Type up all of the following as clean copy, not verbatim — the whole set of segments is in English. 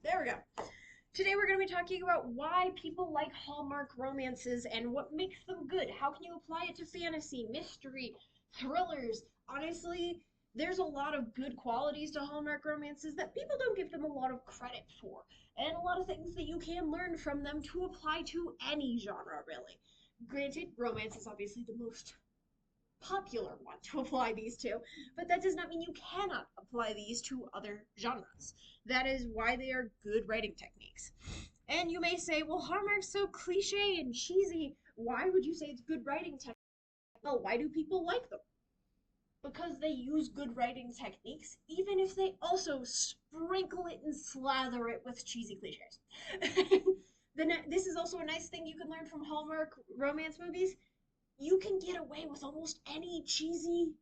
There we go. Today we're going to be talking about why people like Hallmark romances and what makes them good. How can you apply it to fantasy, mystery, thrillers? Honestly, there's a lot of good qualities to Hallmark romances that people don't give them a lot of credit for, and a lot of things that you can learn from them to apply to any genre, really. Granted, romance is obviously the most popular one to apply these to, but that does not mean you cannot apply these to other genres. That is why they are good writing techniques. And you may say, well, Hallmark's so cliche and cheesy. Why would you say it's good writing technique? Well, why do people like them? Because they use good writing techniques, even if they also sprinkle it and slather it with cheesy cliches. This is also a nice thing you can learn from Hallmark romance movies. You can get away with almost any cheesy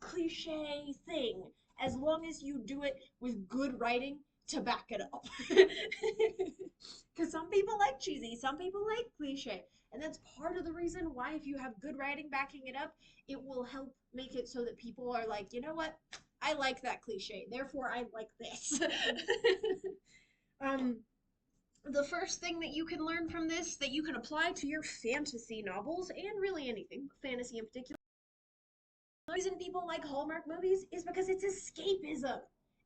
cliche thing as long as you do it with good writing to back it up. Because some people like cheesy, some people like cliche. And that's part of the reason why, if you have good writing backing it up, it will help make it so that people are like, you know what? I like that cliche, therefore I like this. um, the first thing that you can learn from this that you can apply to your fantasy novels and really anything, but fantasy in particular. The reason people like Hallmark movies is because it's escapism.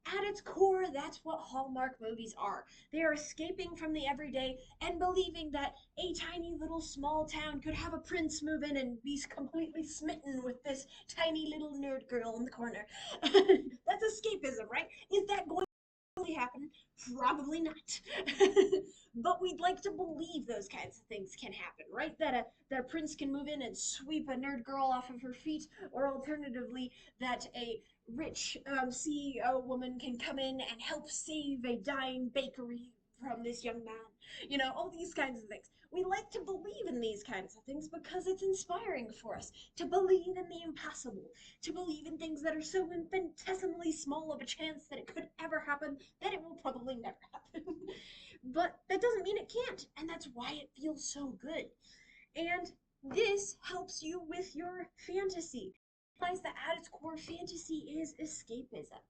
At its core, that's what Hallmark movies are. They are escaping from the everyday and believing that a tiny little small town could have a prince move in and be completely smitten with this tiny little nerd girl in the corner. That's escapism, right? Is that going really happen? Probably not. But we'd like to believe those kinds of things can happen, right? That a prince can move in and sweep a nerd girl off of her feet, or alternatively, that a rich CEO woman can come in and help save a dying bakery from this young man. All these kinds of things. We like to believe in these kinds of things because it's inspiring for us to believe in the impossible, to believe in things that are so infinitesimally small of a chance that it could ever happen that it will probably never happen. But that doesn't mean it can't, and that's why it feels so good. And this helps you with your fantasy. Realize that at its core, fantasy is escapism.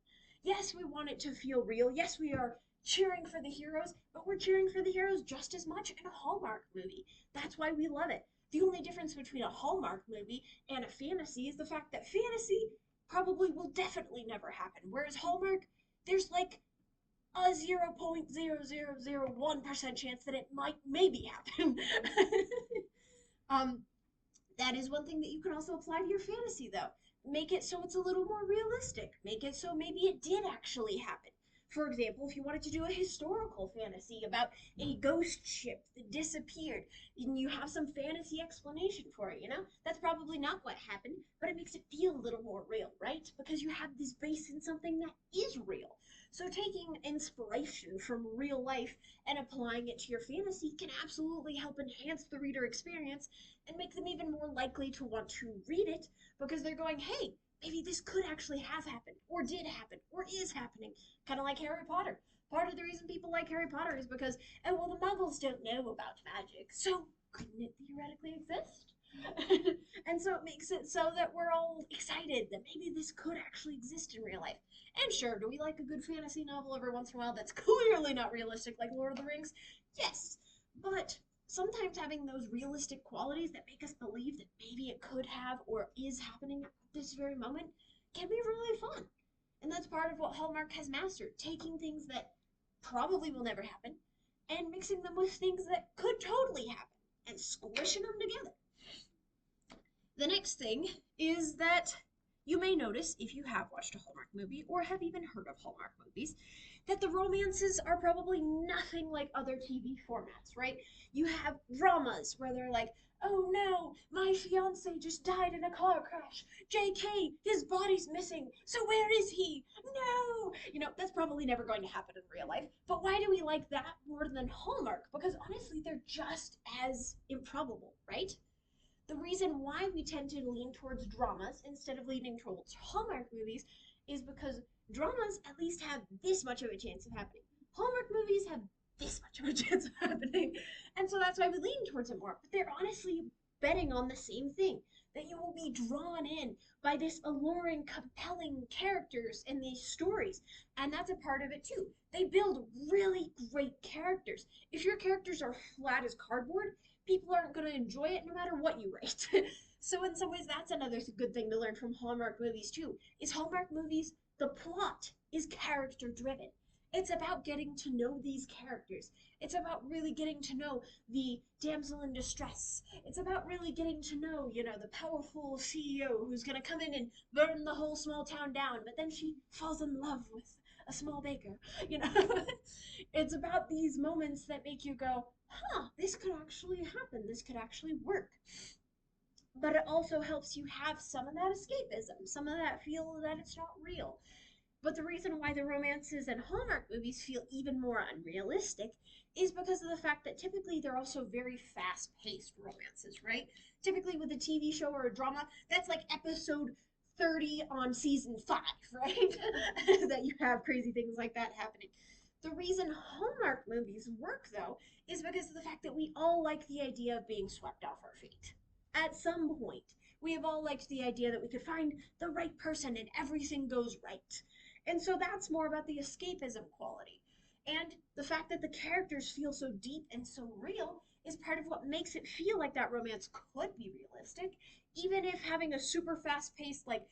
Yes, we want it to feel real. Yes, we are cheering for the heroes, but we're cheering for the heroes just as much in a Hallmark movie. That's why we love it. The only difference between a Hallmark movie and a fantasy is the fact that fantasy probably will definitely never happen, whereas Hallmark, there's like a 0.0001% chance that it might maybe happen. um, that is one thing that you can also apply to your fantasy, though. Make it so it's a little more realistic. Make it so maybe it did actually happen. For example, if you wanted to do a historical fantasy about a ghost ship that disappeared, and you have some fantasy explanation for it, that's probably not what happened, but it makes it feel a little more real, right? Because you have this base in something that is real. So taking inspiration from real life and applying it to your fantasy can absolutely help enhance the reader experience and make them even more likely to want to read it because they're going, hey, maybe this could actually have happened, or did happen, or is happening. Kind of like Harry Potter. Part of the reason people like Harry Potter is because, oh, well, the muggles don't know about magic, so couldn't it theoretically exist? And so it makes it so that we're all excited that maybe this could actually exist in real life. And sure, do we like a good fantasy novel every once in a while that's clearly not realistic like Lord of the Rings? Yes. But sometimes having those realistic qualities that make us believe that maybe it could have or is happening at this very moment can be really fun. And that's part of what Hallmark has mastered, taking things that probably will never happen and mixing them with things that could totally happen and squishing them together. The next thing is that you may notice, if you have watched a Hallmark movie or have even heard of Hallmark movies, that the romances are probably nothing like other TV formats, right? You have dramas where they're like, oh no, my fiance just died in a car crash. JK, his body's missing. So where is he? No! That's probably never going to happen in real life. But why do we like that more than Hallmark? Because honestly, they're just as improbable, right? The reason why we tend to lean towards dramas instead of leaning towards Hallmark movies is because dramas at least have this much of a chance of happening. Hallmark movies have this much of a chance of happening. And so that's why we lean towards it more. But they're honestly betting on the same thing. that you will be drawn in by this alluring, compelling characters in these stories. And that's a part of it too. They build really great characters. If your characters are flat as cardboard, people aren't going to enjoy it no matter what you write. So in some ways, that's another good thing to learn from Hallmark movies too. Is Hallmark movies, the plot is character driven. It's about getting to know these characters. It's about really getting to know the damsel in distress. It's about really getting to know, the powerful CEO who's going to come in and burn the whole small town down, but then she falls in love with a small baker. You know, it's about these moments that make you go, huh, this could actually happen. This could actually work. But it also helps you have some of that escapism, some of that feel that it's not real. But the reason why the romances in Hallmark movies feel even more unrealistic is because of the fact that typically they're also very fast paced romances, right? Typically, with a TV show or a drama, that's like episode 30 on season 5, right? That you have crazy things like that happening. The reason Hallmark movies work, though, is because of the fact that we all like the idea of being swept off our feet. At some point, we have all liked the idea that we could find the right person and everything goes right. And so that's more about the escapism quality. And the fact that the characters feel so deep and so real is part of what makes it feel like that romance could be realistic, even if having a super fast paced, like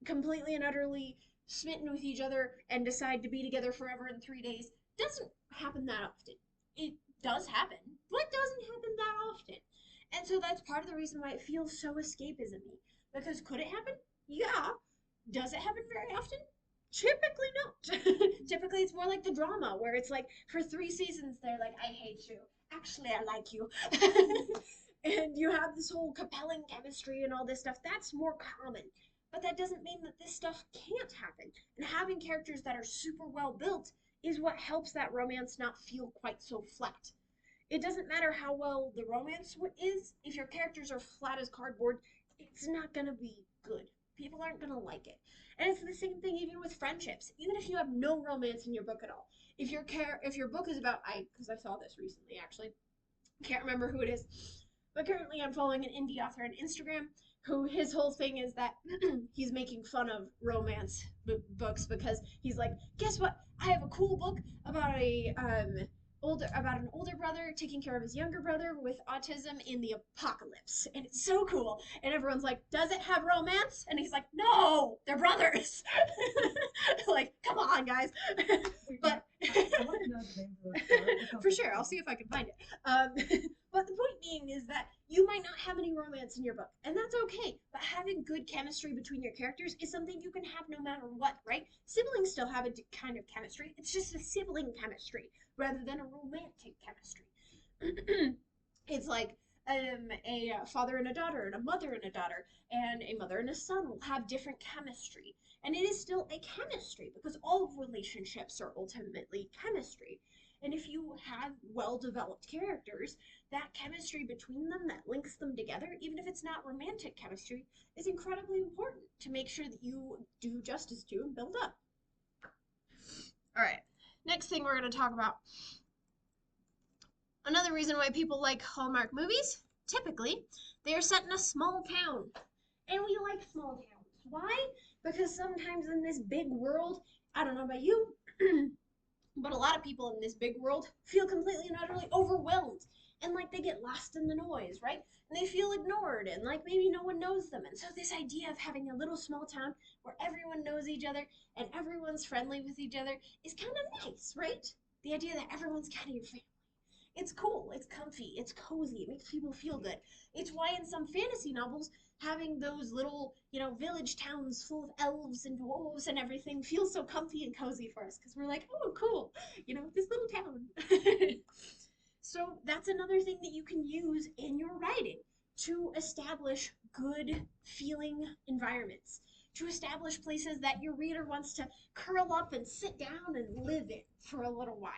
completely and utterly smitten with each other and decide to be together forever in 3 days doesn't happen that often. It does happen, but it doesn't happen that often. And so that's part of the reason why it feels so escapism-y. Because could it happen? Yeah. Does it happen very often? Typically not. Typically it's more like the drama where it's like for 3 seasons they're like, I hate you. Actually I like you. And you have this whole compelling chemistry and all this stuff. That's more common. But that doesn't mean that this stuff can't happen. And having characters that are super well built is what helps that romance not feel quite so flat. It doesn't matter how well the romance is, if your characters are flat as cardboard, it's not going to be good. People aren't going to like it. And it's the same thing even with friendships. Even if you have no romance in your book at all. If your book is about because I saw this recently actually. Can't remember who it is. But currently I'm following an indie author on Instagram who his whole thing is that he's making fun of romance books because he's like, guess what? I have a cool book about an older brother taking care of his younger brother with autism in the apocalypse, and it's so cool. And everyone's like, does it have romance? And he's like, no, they're brothers. Like, come on, guys. But I want to know the name of the book. for sure, I'll see if I can find it. But the point being is that you might not have any romance in your book, and that's okay. But having good chemistry between your characters is something you can have no matter what, right? Siblings still have a kind of chemistry. It's just a sibling chemistry rather than a romantic chemistry. It's like a father and a daughter, and a mother and a daughter, and a mother and a son will have different chemistry. And it is still a chemistry because all relationships are ultimately chemistry. And if you have well developed characters, that chemistry between them that links them together, even if it's not romantic chemistry, is incredibly important to make sure that you do justice to and build up. All right, next thing we're going to talk about. Another reason why people like Hallmark movies, typically, they are set in a small town. And we like small towns. Why? Because sometimes in this big world, I don't know about you, but a lot of people in this big world feel completely and utterly overwhelmed. And like they get lost in the noise, right? And they feel ignored and like maybe no one knows them. And so this idea of having a little small town where everyone knows each other and everyone's friendly with each other is kind of nice, right? The idea that everyone's kind of your family. It's cool, it's comfy, it's cozy, it makes people feel good. It's why in some fantasy novels, having those little, village towns full of elves and dwarves and everything feels so comfy and cozy for us because we're like, oh, cool, this little town. So that's another thing that you can use in your writing to establish good feeling environments, to establish places that your reader wants to curl up and sit down and live in for a little while.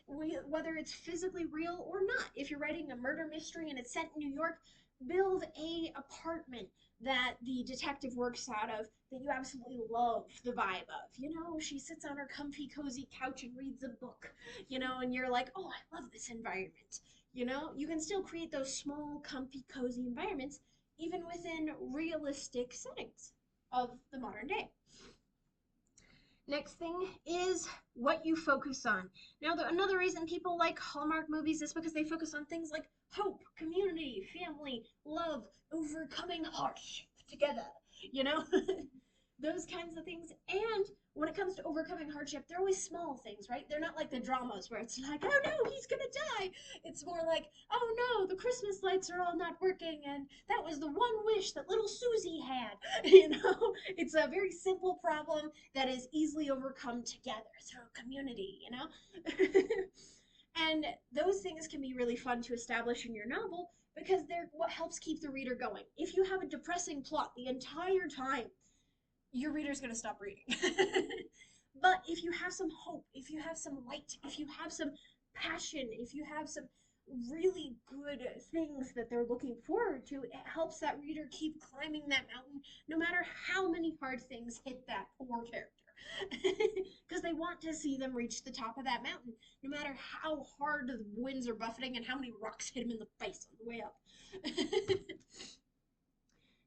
Whether it's physically real or not. If you're writing a murder mystery and it's set in New York, build a apartment that the detective works out of that you absolutely love the vibe of. She sits on her comfy, cozy couch and reads a book, and you're like, oh, I love this environment. You can still create those small, comfy, cozy environments even within realistic settings of the modern day. Next thing is what you focus on. Now, another reason people like Hallmark movies is because they focus on things like hope, community, family, love, overcoming hardship together, you know? Those kinds of things. And when it comes to overcoming hardship, they're always small things, right? They're not like the dramas where it's like, oh no, he's gonna die. It's more like, oh no, the Christmas lights are all not working, and that was the one wish that little Susie had. You know, it's a very simple problem that is easily overcome together through community, you know? And those things can be really fun to establish in your novel because they're what helps keep the reader going. If you have a depressing plot the entire time, your reader's going to stop reading. But if you have some hope, if you have some light, if you have some passion, if you have some really good things that they're looking forward to, it helps that reader keep climbing that mountain no matter how many hard things hit that poor character. Because they want to see them reach the top of that mountain, no matter how hard the winds are buffeting and how many rocks hit them in the face on the way up.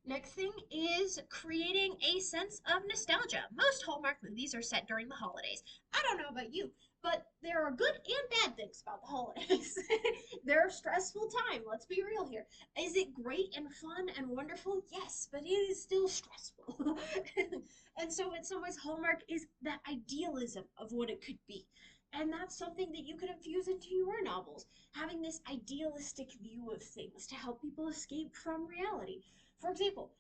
Next thing is creating a sense of nostalgia. Most Hallmark movies are set during the holidays. I don't know about you, but there are good and bad things about the holidays. They're a stressful time, let's be real here. Is it great and fun and wonderful? Yes, but it is still stressful. And so in some ways, Hallmark is the idealism of what it could be. And that's something that you could infuse into your novels, having this idealistic view of things to help people escape from reality. For example,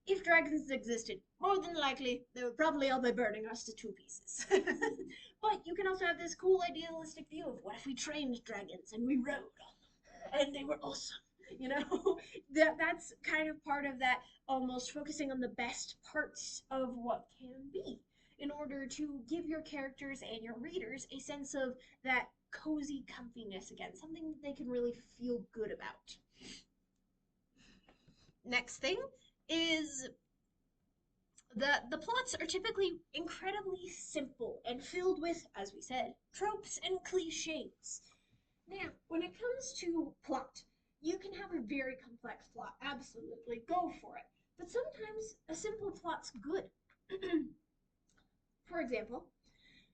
if dragons existed, more than likely they would probably all be burning us to two pieces. But you can also have this cool idealistic view of what if we trained dragons and we rode on them and they were awesome. You know, that's kind of part of that almost focusing on the best parts of what can be in order to give your characters and your readers a sense of that cozy comfiness again, something that they can really feel good about. Next thing is the plots are typically incredibly simple and filled with, as we said, tropes and cliches. Now, when it comes to plot, you can have a very complex plot. Absolutely, go for it. But sometimes a simple plot's good. For example,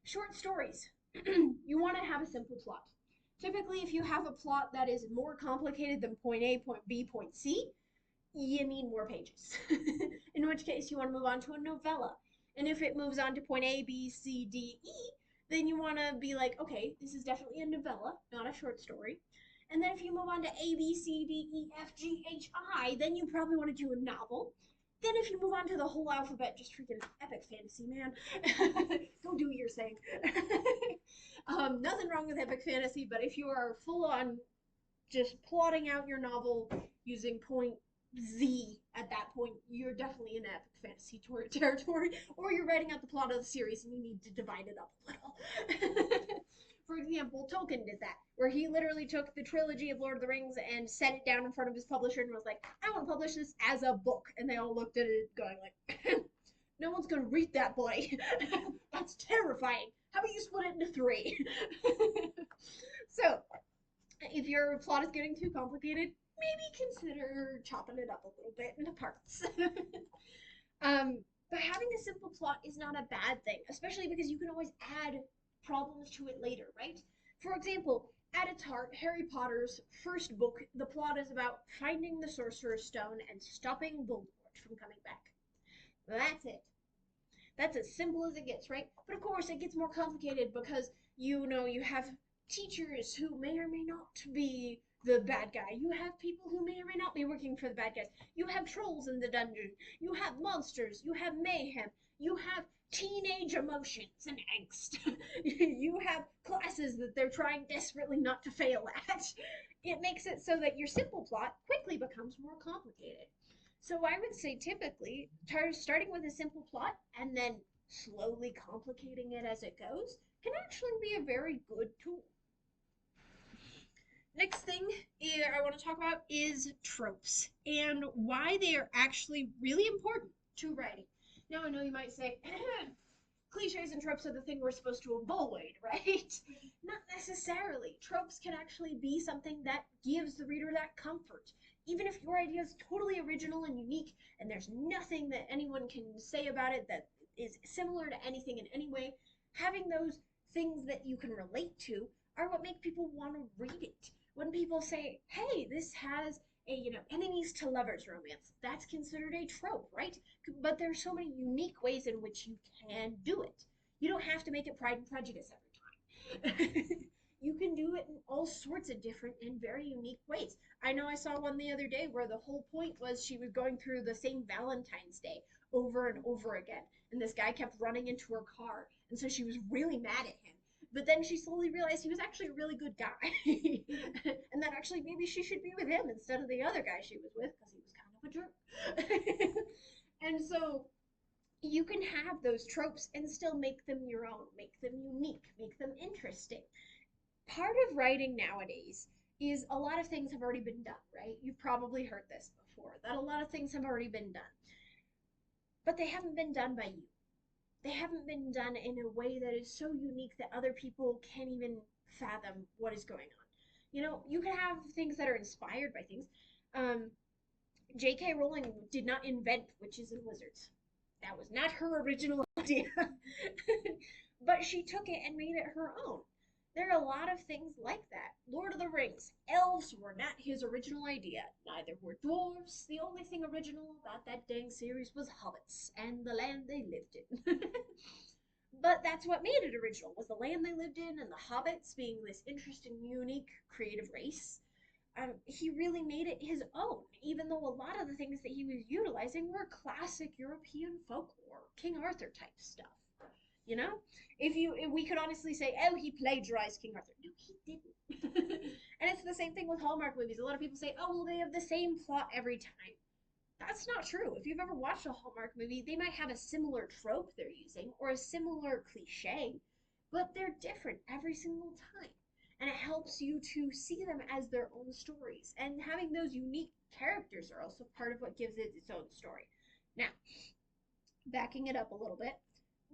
short stories. You want to have a simple plot. Typically, if you have a plot that is more complicated than point A, point B, point C, you need more pages. In which case, you want to move on to a novella. And if it moves on to point A, B, C, D, E, then you want to be like, okay, this is definitely a novella, not a short story. And then if you move on to A, B, C, D, E, F, G, H, I, then you probably want to do a novel. Then if you move on to the whole alphabet, just freaking epic fantasy, man. Go do your thing. Nothing wrong with epic fantasy, but if you are full on just plotting out your novel using point Z at that point, you're definitely in epic fantasy territory, or you're writing out the plot of the series and you need to divide it up a little. For example, Tolkien did that, where he literally took the trilogy of Lord of the Rings and set it down in front of his publisher and was like, I want to publish this as a book. And they all looked at it going like, no one's going to read that, boy. That's terrifying. How about you split it into three? So, if your plot is getting too complicated, maybe consider chopping it up a little bit into parts. But having a simple plot is not a bad thing, especially because you can always add problems to it later, right? For example, at its heart, Harry Potter's first book, the plot is about finding the Sorcerer's Stone and stopping Voldemort from coming back. That's it. That's as simple as it gets, right? But of course, it gets more complicated because you have teachers who may or may not be the bad guy. You have people who may or may not be working for the bad guys. You have trolls in the dungeon. You have monsters. You have mayhem. You have teenage emotions and angst. You have classes that they're trying desperately not to fail at. It makes it so that your simple plot quickly becomes more complicated. So I would say typically starting with a simple plot and then slowly complicating it as it goes can actually be a very good tool. Next thing I want to talk about is tropes and why they are actually really important to writing. Now I know you might say, cliches and tropes are the thing we're supposed to avoid, right? Not necessarily. Tropes can actually be something that gives the reader that comfort, even if your idea is totally original and unique and there's nothing that anyone can say about it that is similar to anything in any way, having those things that you can relate to are what make people want to read it. When people say, hey, this has a, enemies to lovers romance, that's considered a trope, right? But there's so many unique ways in which you can do it. You don't have to make it Pride and Prejudice every time. You can do it in all sorts of different and very unique ways. I know I saw one the other day where the whole point was she was going through the same Valentine's Day over and over again, and this guy kept running into her car, and so she was really mad at him. But then she slowly realized he was actually a really good guy, and that actually maybe she should be with him instead of the other guy she was with because he was kind of a jerk. And so you can have those tropes and still make them your own, make them unique, make them interesting. Part of writing nowadays is a lot of things have already been done, right? You've probably heard this before, that a lot of things have already been done, but they haven't been done by you. They haven't been done in a way that is so unique that other people can't even fathom what is going on. You can have things that are inspired by things. Um, J.K. Rowling did not invent witches and wizards. That was not her original idea. But she took it and made it her own. There are a lot of things like that. Lord of the Rings, elves were not his original idea. Neither were dwarves. The only thing original about that dang series was hobbits and the land they lived in. But that's what made it original, was the land they lived in and the hobbits being this interesting, unique, creative race. He really made it his own, even though a lot of the things that he was utilizing were classic European folklore, King Arthur type stuff. You know, if we could honestly say, oh, he plagiarized King Arthur. No, he didn't. And it's the same thing with Hallmark movies. A lot of people say, oh, well, they have the same plot every time. That's not true. If you've ever watched a Hallmark movie, they might have a similar trope they're using or a similar cliche, but they're different every single time. And it helps you to see them as their own stories. And having those unique characters are also part of what gives it its own story. Now, backing it up a little bit,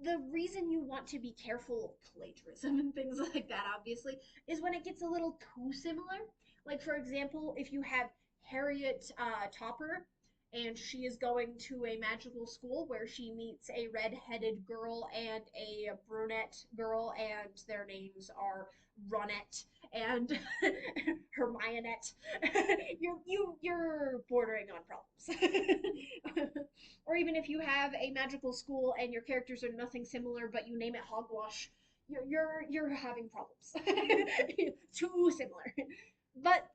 the reason you want to be careful of plagiarism and things like that, obviously, is when it gets a little too similar. Like, for example, if you have Harriet Topper and she is going to a magical school where she meets a red-headed girl and a brunette girl, and their names are Ronette and Hermionette. You're bordering on problems. Or even if you have a magical school and your characters are nothing similar, but you name it hogwash, you're having problems. Too similar. But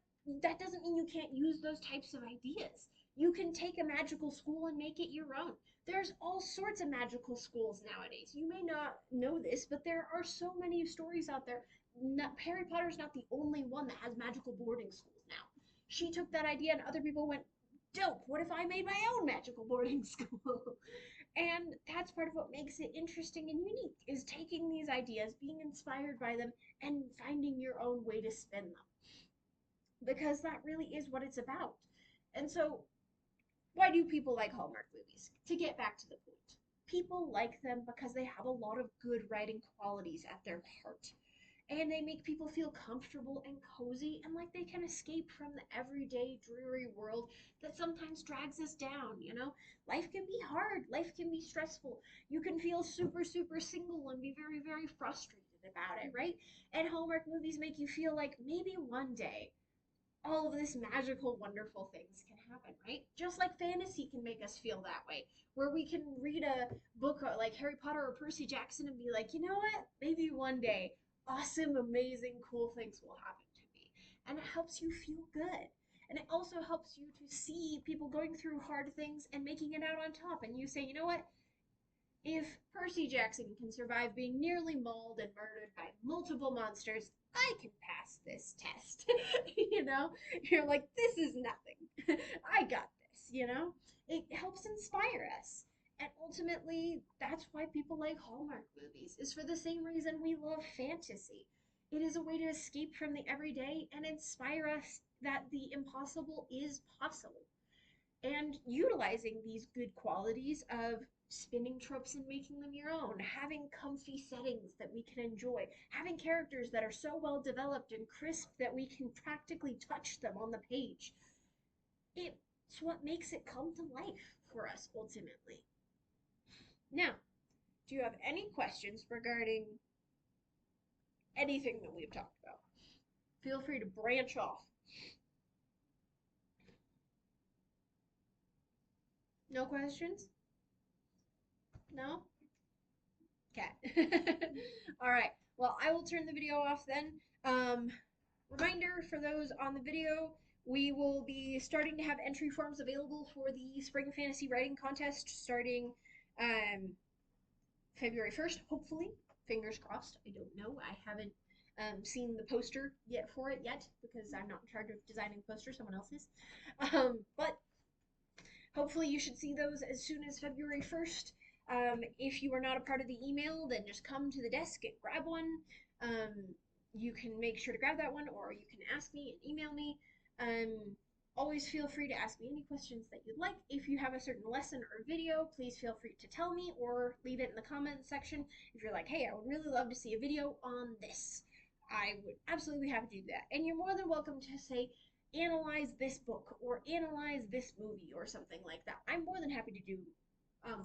that doesn't mean you can't use those types of ideas. You can take a magical school and make it your own. There's all sorts of magical schools nowadays. You may not know this, but there are so many stories out there. Harry Potter's not the only one that has magical boarding schools now. She took that idea and other people went, dope, what if I made my own magical boarding school? And that's part of what makes it interesting and unique, is taking these ideas, being inspired by them, and finding your own way to spin them. Because that really is what it's about. And so, why do people like Hallmark movies? To get back to the point, people like them because they have a lot of good writing qualities at their heart, and they make people feel comfortable and cozy and like they can escape from the everyday dreary world that sometimes drags us down. Life can be hard, life can be stressful. You can feel super super single and be very very frustrated about it, right? And Hallmark movies make you feel like maybe one day all of this magical wonderful things can happen, right? Just like fantasy can make us feel that way, where we can read a book like Harry Potter or Percy Jackson and be like, you know what, maybe one day awesome amazing cool things will happen to me. And it helps you feel good, and it also helps you to see people going through hard things and making it out on top, and you say, you know what, if Percy Jackson can survive being nearly mauled and murdered by multiple monsters, I can pass this test. you know? You're like, this is nothing. I got this. It helps inspire us. And ultimately, that's why people like Hallmark movies, is for the same reason we love fantasy. It is a way to escape from the everyday and inspire us that the impossible is possible, and utilizing these good qualities of spinning tropes and making them your own, having comfy settings that we can enjoy, having characters that are so well developed and crisp that we can practically touch them on the page. It's what makes it come to life for us ultimately. Now, do you have any questions regarding anything that we've talked about? Feel free to branch off. No questions? No? Okay. All right. Well, I will turn the video off then. Reminder for those on the video, we will be starting to have entry forms available for the Spring Fantasy Writing Contest starting um, February 1st, hopefully. Fingers crossed. I don't know. I haven't seen the poster yet for it yet because I'm not in charge of designing the poster, someone else is. But hopefully you should see those as soon as February 1st. If you are not a part of the email, then just come to the desk and grab one. Um, you can make sure to grab that one, or you can ask me and email me. Um, Always feel free to ask me any questions that you'd like. If you have a certain lesson or video, please feel free to tell me or leave it in the comments section. If you're like, hey, I would really love to see a video on this, I would absolutely be happy to do that. And you're more than welcome to say, analyze this book or analyze this movie or something like that. I'm more than happy to do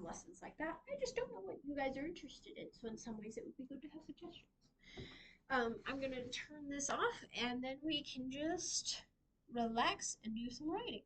lessons like that. I just don't know what you guys are interested in, so in some ways it would be good to have suggestions. I'm gonna turn this off and then we can just relax and do some writing.